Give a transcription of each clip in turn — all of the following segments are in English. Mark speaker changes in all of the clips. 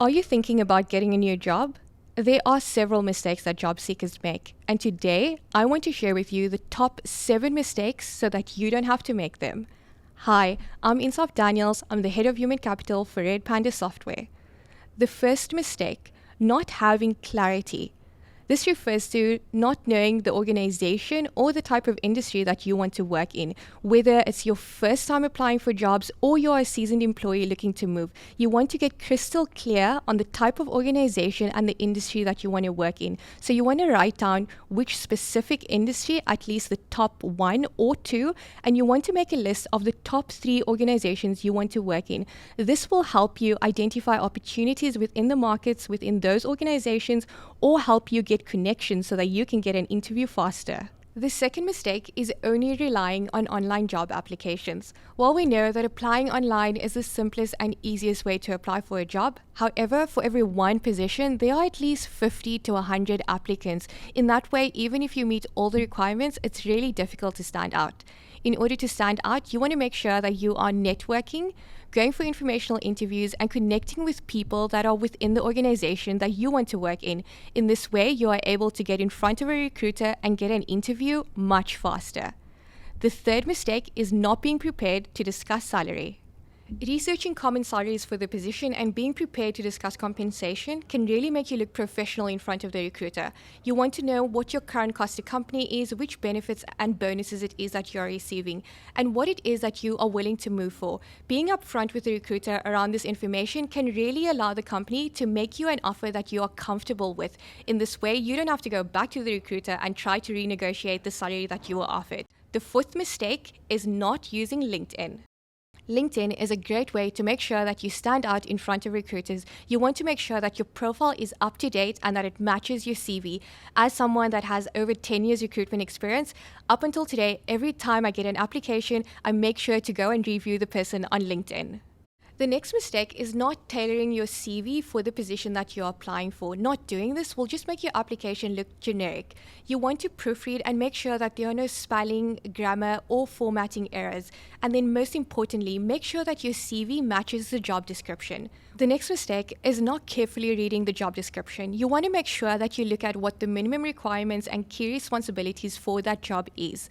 Speaker 1: Are you thinking about getting a new job? There are several mistakes that job seekers make, and today I want to share with you the top 7 mistakes so that you don't have to make them. Hi, I'm Insaaf Daniels. I'm the head of human capital for Red Panda Software. The first mistake, not having clarity. This refers to not knowing the organization or the type of industry that you want to work in. Whether it's your first time applying for jobs or you're a seasoned employee looking to move, you want to get crystal clear on the type of organization and the industry that you want to work in. So you want to write down which specific industry, at least the top 1 or 2, and you want to make a list of the top 3 organizations you want to work in. This will help you identify opportunities within the markets, within those organizations, or help you get connections so that you can get an interview faster. The second mistake is only relying on online job applications. While we know that applying online is the simplest and easiest way to apply for a job, however, for every one position, there are at least 50 to 100 applicants. In that way, even if you meet all the requirements, it's really difficult to stand out. In order to stand out, you want to make sure that you are networking, going for informational interviews, and connecting with people that are within the organization that you want to work in. In this way, you are able to get in front of a recruiter and get an interview much faster. The third mistake is not being prepared to discuss salary. Researching common salaries for the position and being prepared to discuss compensation can really make you look professional in front of the recruiter. You want to know what your current cost to company is, which benefits and bonuses it is that you're receiving, and what it is that you are willing to move for. Being upfront with the recruiter around this information can really allow the company to make you an offer that you are comfortable with. In this way, you don't have to go back to the recruiter and try to renegotiate the salary that you were offered. The fourth mistake is not using LinkedIn. LinkedIn is a great way to make sure that you stand out in front of recruiters. You want to make sure that your profile is up to date and that it matches your CV. As someone that has over 10 years recruitment experience, up until today, every time I get an application, I make sure to go and review the person on LinkedIn. The next mistake is not tailoring your CV for the position that you're applying for. Not doing this will just make your application look generic. You want to proofread and make sure that there are no spelling, grammar, or formatting errors. And then most importantly, make sure that your CV matches the job description. The next mistake is not carefully reading the job description. You want to make sure that you look at what the minimum requirements and key responsibilities for that job is.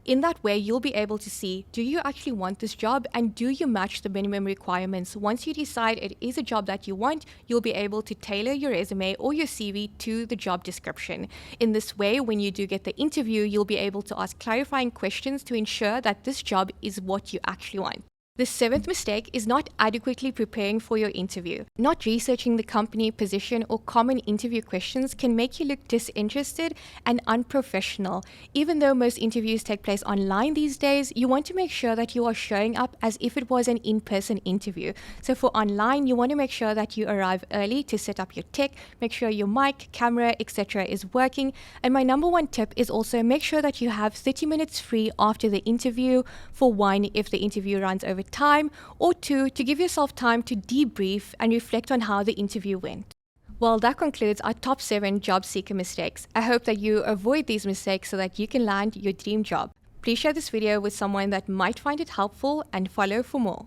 Speaker 1: In that way, you'll be able to see, do you actually want this job and do you match the minimum requirements? Once you decide it is a job that you want, you'll be able to tailor your resume or your CV to the job description. In this way, when you do get the interview, you'll be able to ask clarifying questions to ensure that this job is what you actually want. The seventh mistake is not adequately preparing for your interview. Not researching the company, position, or common interview questions can make you look disinterested and unprofessional. Even though most interviews take place online these days, you want to make sure that you are showing up as if it was an in-person interview. So for online, you want to make sure that you arrive early to set up your tech, make sure your mic, camera, etc. is working. And my number one tip is also make sure that you have 30 minutes free after the interview. For one, if the interview runs over time, or 2, to give yourself time to debrief and reflect on how the interview went. Well, that concludes our top 7 job seeker mistakes. I hope that you avoid these mistakes so that you can land your dream job. Please share this video with someone that might find it helpful and follow for more.